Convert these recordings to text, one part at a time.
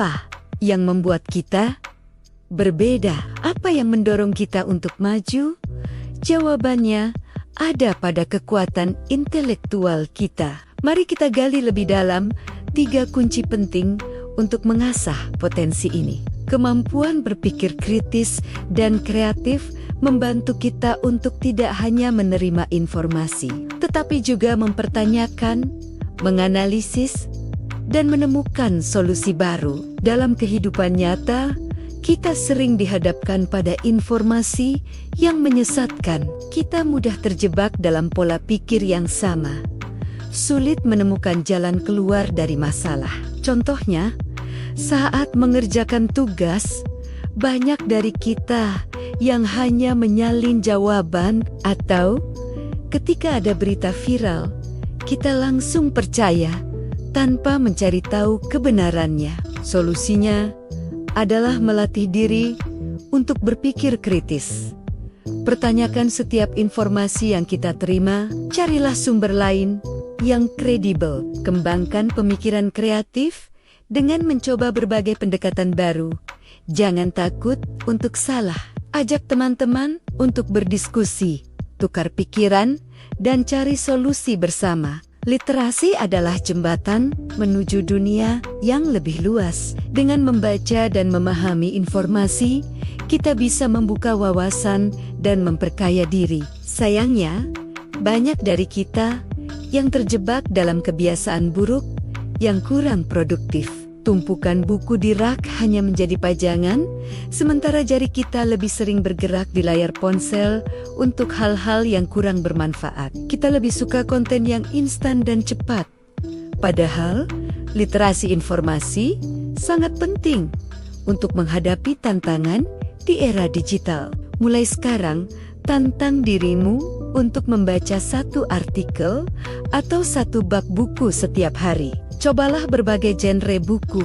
Apa yang membuat kita berbeda? Apa yang mendorong kita untuk maju? Jawabannya ada pada kekuatan intelektual kita. Mari kita gali lebih dalam 3 kunci penting untuk mengasah potensi ini. Kemampuan berpikir kritis dan kreatif membantu kita untuk tidak hanya menerima informasi, tetapi juga mempertanyakan, menganalisis, dan menemukan solusi baru. Dalam kehidupan nyata, kita sering dihadapkan pada informasi yang menyesatkan. Kita mudah terjebak dalam pola pikir yang sama, sulit menemukan jalan keluar dari masalah. Contohnya, saat mengerjakan tugas, banyak dari kita yang hanya menyalin jawaban, atau ketika ada berita viral, kita langsung percaya tanpa mencari tahu kebenarannya. Solusinya adalah melatih diri untuk berpikir kritis. Pertanyakan setiap informasi yang kita terima, carilah sumber lain yang kredibel. Kembangkan pemikiran kreatif dengan mencoba berbagai pendekatan baru. Jangan takut untuk salah. Ajak teman-teman untuk berdiskusi, tukar pikiran, dan cari solusi bersama. Literasi adalah jembatan menuju dunia yang lebih luas. Dengan membaca dan memahami informasi, kita bisa membuka wawasan dan memperkaya diri. Sayangnya, banyak dari kita yang terjebak dalam kebiasaan buruk yang kurang produktif. Tumpukan buku di rak hanya menjadi pajangan, sementara jari kita lebih sering bergerak di layar ponsel untuk hal-hal yang kurang bermanfaat. Kita lebih suka konten yang instan dan cepat. Padahal, literasi informasi sangat penting untuk menghadapi tantangan di era digital. Mulai sekarang, tantang dirimu untuk membaca 1 artikel atau 1 bab buku setiap hari. Cobalah berbagai genre buku,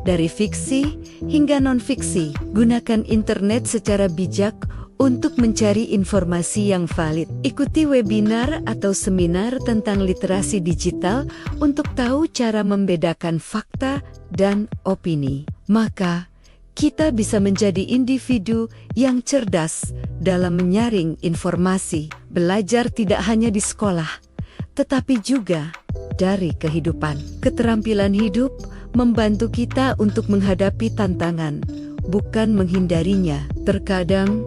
dari fiksi hingga non-fiksi. Gunakan internet secara bijak untuk mencari informasi yang valid. Ikuti webinar atau seminar tentang literasi digital untuk tahu cara membedakan fakta dan opini. Maka, kita bisa menjadi individu yang cerdas dalam menyaring informasi. Belajar tidak hanya di sekolah, tetapi juga dari kehidupan. Keterampilan hidup membantu kita untuk menghadapi tantangan, bukan menghindarinya. Terkadang,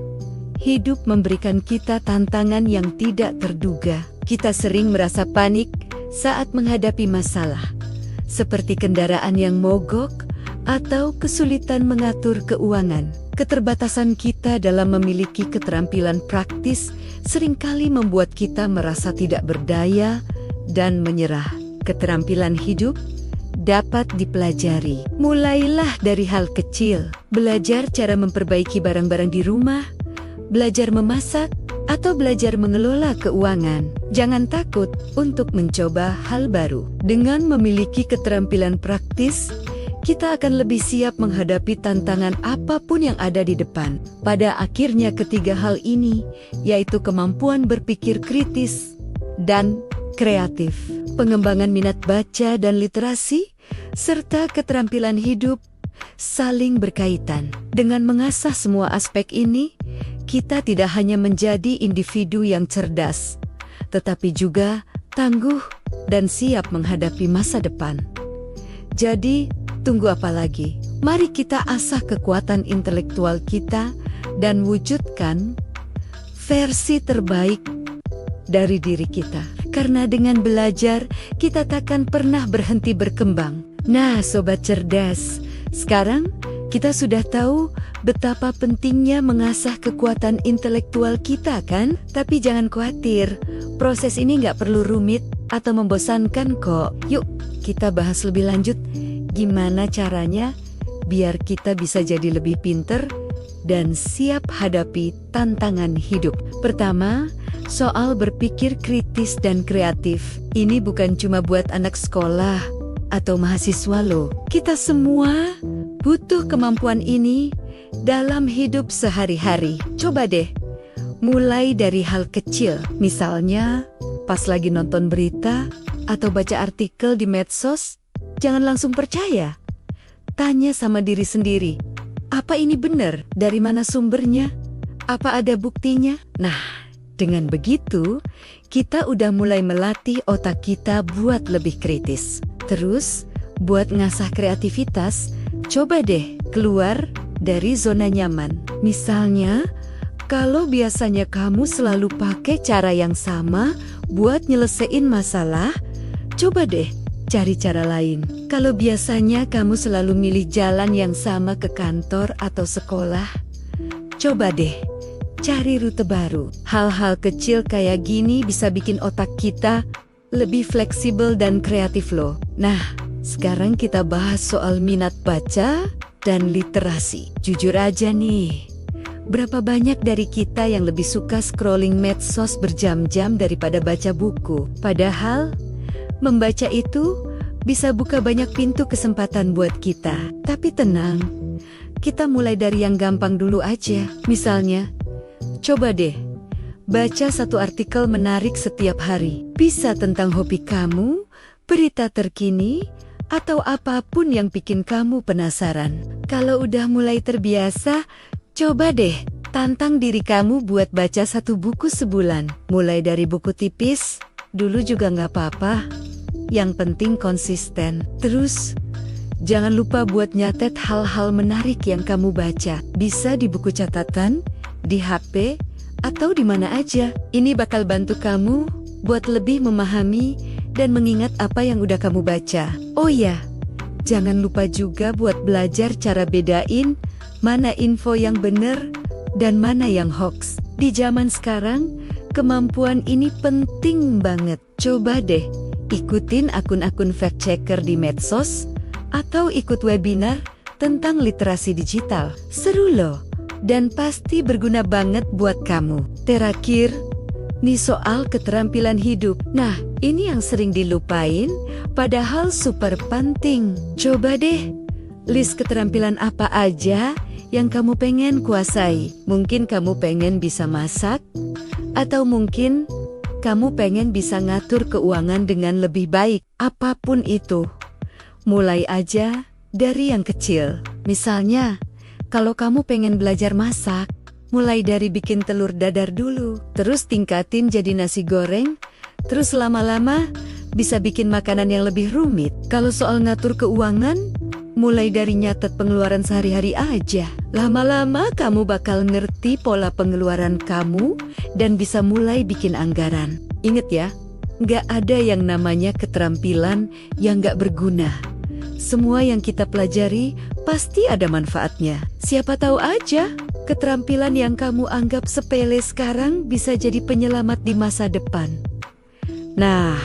hidup memberikan kita tantangan yang tidak terduga. Kita sering merasa panik saat menghadapi masalah, seperti kendaraan yang mogok atau kesulitan mengatur keuangan. Keterbatasan kita dalam memiliki keterampilan praktis seringkali membuat kita merasa tidak berdaya dan menyerah. Keterampilan hidup dapat dipelajari. Mulailah dari hal kecil. Belajar cara memperbaiki barang-barang di rumah, belajar memasak, atau belajar mengelola keuangan. Jangan takut untuk mencoba hal baru. Dengan memiliki keterampilan praktis, kita akan lebih siap menghadapi tantangan apapun yang ada di depan. Pada akhirnya ketiga hal ini, yaitu kemampuan berpikir kritis dan kreatif, pengembangan minat baca dan literasi, serta keterampilan hidup saling berkaitan. Dengan mengasah semua aspek ini, kita tidak hanya menjadi individu yang cerdas, tetapi juga tangguh dan siap menghadapi masa depan. Jadi, tunggu apa lagi? Mari kita asah kekuatan intelektual kita dan wujudkan versi terbaik dari diri kita. Karena dengan belajar, kita takkan pernah berhenti berkembang. Nah, sobat cerdas, sekarang kita sudah tahu betapa pentingnya mengasah kekuatan intelektual kita, kan? Tapi jangan khawatir, proses ini nggak perlu rumit atau membosankan kok. Yuk, kita bahas lebih lanjut gimana caranya biar kita bisa jadi lebih pinter dan siap hadapi tantangan hidup. Pertama, soal berpikir kritis dan kreatif. Ini bukan cuma buat anak sekolah atau mahasiswa loh. Kita semua butuh kemampuan ini dalam hidup sehari-hari. Coba deh, mulai dari hal kecil. Misalnya, pas lagi nonton berita atau baca artikel di medsos, jangan langsung percaya. Tanya sama diri sendiri, apa ini benar? Dari mana sumbernya? Apa ada buktinya? Nah, dengan begitu, kita udah mulai melatih otak kita buat lebih kritis. Terus, buat ngasah kreativitas, coba deh keluar dari zona nyaman. Misalnya, kalau biasanya kamu selalu pakai cara yang sama buat nyelesain masalah, coba deh cari cara lain. Kalau biasanya kamu selalu milih jalan yang sama ke kantor atau sekolah, coba deh cari rute baru. Hal-hal kecil kayak gini bisa bikin otak kita lebih fleksibel dan kreatif loh. Nah, sekarang kita bahas soal minat baca dan literasi. Jujur aja nih, berapa banyak dari kita yang lebih suka scrolling medsos berjam-jam daripada baca buku? Padahal, membaca itu bisa buka banyak pintu kesempatan buat kita. Tapi tenang, kita mulai dari yang gampang dulu aja. Misalnya, coba deh baca satu artikel menarik setiap hari. Bisa tentang hobi kamu, berita terkini, atau apapun yang bikin kamu penasaran. Kalau udah mulai terbiasa, coba deh tantang diri kamu buat baca satu buku sebulan. Mulai dari buku tipis, dulu juga nggak apa-apa. Yang penting konsisten. Terus, jangan lupa buat nyatet hal-hal menarik yang kamu baca. Bisa di buku catatan, di HP, atau di mana aja. Ini bakal bantu kamu buat lebih memahami dan mengingat apa yang udah kamu baca. Oh ya, jangan lupa juga buat belajar cara bedain mana info yang bener dan mana yang hoax. Di zaman sekarang, kemampuan ini penting banget. Coba deh ikutin akun-akun fact checker di medsos atau ikut webinar tentang literasi digital. Seru loh, dan pasti berguna banget buat kamu. Terakhir, nih soal keterampilan hidup. Nah, ini yang sering dilupain, padahal super penting. Coba deh, list keterampilan apa aja yang kamu pengen kuasai. Mungkin kamu pengen bisa masak, atau mungkin kamu pengen bisa ngatur keuangan dengan lebih baik. Apapun itu, mulai aja dari yang kecil. Misalnya, kalau kamu pengen belajar masak, mulai dari bikin telur dadar dulu, terus tingkatin jadi nasi goreng, terus lama-lama bisa bikin makanan yang lebih rumit. Kalau soal ngatur keuangan, mulai dari nyatet pengeluaran sehari-hari aja. Lama-lama kamu bakal ngerti pola pengeluaran kamu dan bisa mulai bikin anggaran. Ingat ya, nggak ada yang namanya keterampilan yang nggak berguna. Semua yang kita pelajari pasti ada manfaatnya. Siapa tahu aja, keterampilan yang kamu anggap sepele sekarang bisa jadi penyelamat di masa depan. Nah,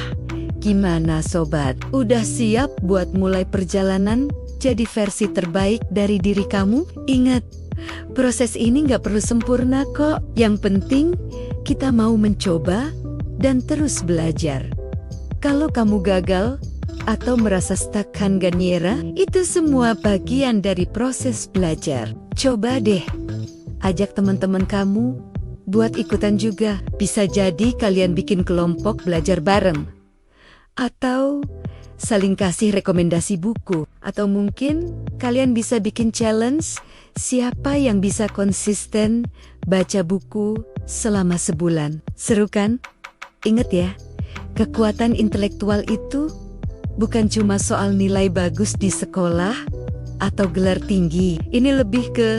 gimana sobat? Udah siap buat mulai perjalanan jadi versi terbaik dari diri kamu? Ingat, proses ini nggak perlu sempurna kok. Yang penting, kita mau mencoba dan terus belajar. Kalau kamu gagal atau merasa stuck Ganiera, itu semua bagian dari proses belajar. Coba deh, ajak teman-teman kamu buat ikutan juga. Bisa jadi kalian bikin kelompok belajar bareng. Atau saling kasih rekomendasi buku. Atau mungkin kalian bisa bikin challenge siapa yang bisa konsisten baca buku selama sebulan. Seru kan? Ingat ya, kekuatan intelektual itu bukan cuma soal nilai bagus di sekolah atau gelar tinggi. Ini lebih ke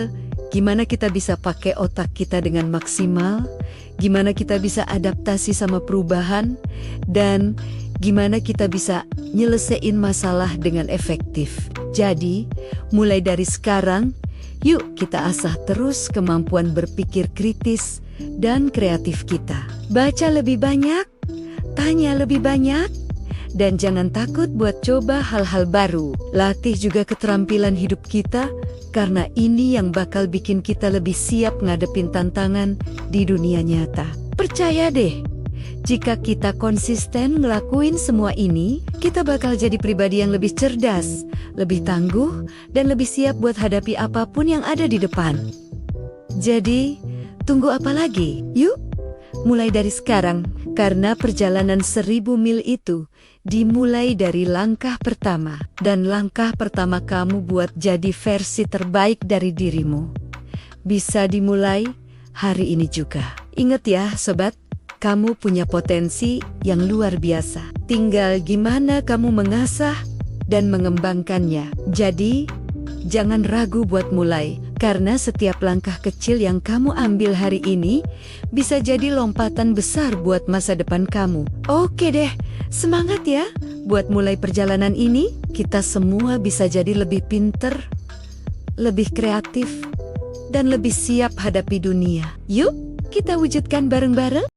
gimana kita bisa pakai otak kita dengan maksimal, gimana kita bisa adaptasi sama perubahan, dan gimana kita bisa nyelesain masalah dengan efektif. Jadi, mulai dari sekarang, yuk kita asah terus kemampuan berpikir kritis dan kreatif kita. Baca lebih banyak, tanya lebih banyak, dan jangan takut buat coba hal-hal baru. Latih juga keterampilan hidup kita, karena ini yang bakal bikin kita lebih siap ngadepin tantangan di dunia nyata. Percaya deh, jika kita konsisten ngelakuin semua ini, kita bakal jadi pribadi yang lebih cerdas, lebih tangguh, dan lebih siap buat hadapi apapun yang ada di depan. Jadi, tunggu apa lagi? Yuk, Mulai dari sekarang, karena perjalanan 1000 mil itu dimulai dari langkah pertama. Dan langkah pertama kamu buat jadi versi terbaik dari dirimu. Bisa dimulai hari ini juga. Ingat ya sobat, kamu punya potensi yang luar biasa. Tinggal gimana kamu mengasah dan mengembangkannya. Jadi, jangan ragu buat mulai. Karena setiap langkah kecil yang kamu ambil hari ini bisa jadi lompatan besar buat masa depan kamu. Oke deh, semangat ya. Buat mulai perjalanan ini, kita semua bisa jadi lebih pinter, lebih kreatif, dan lebih siap hadapi dunia. Yuk, kita wujudkan bareng-bareng.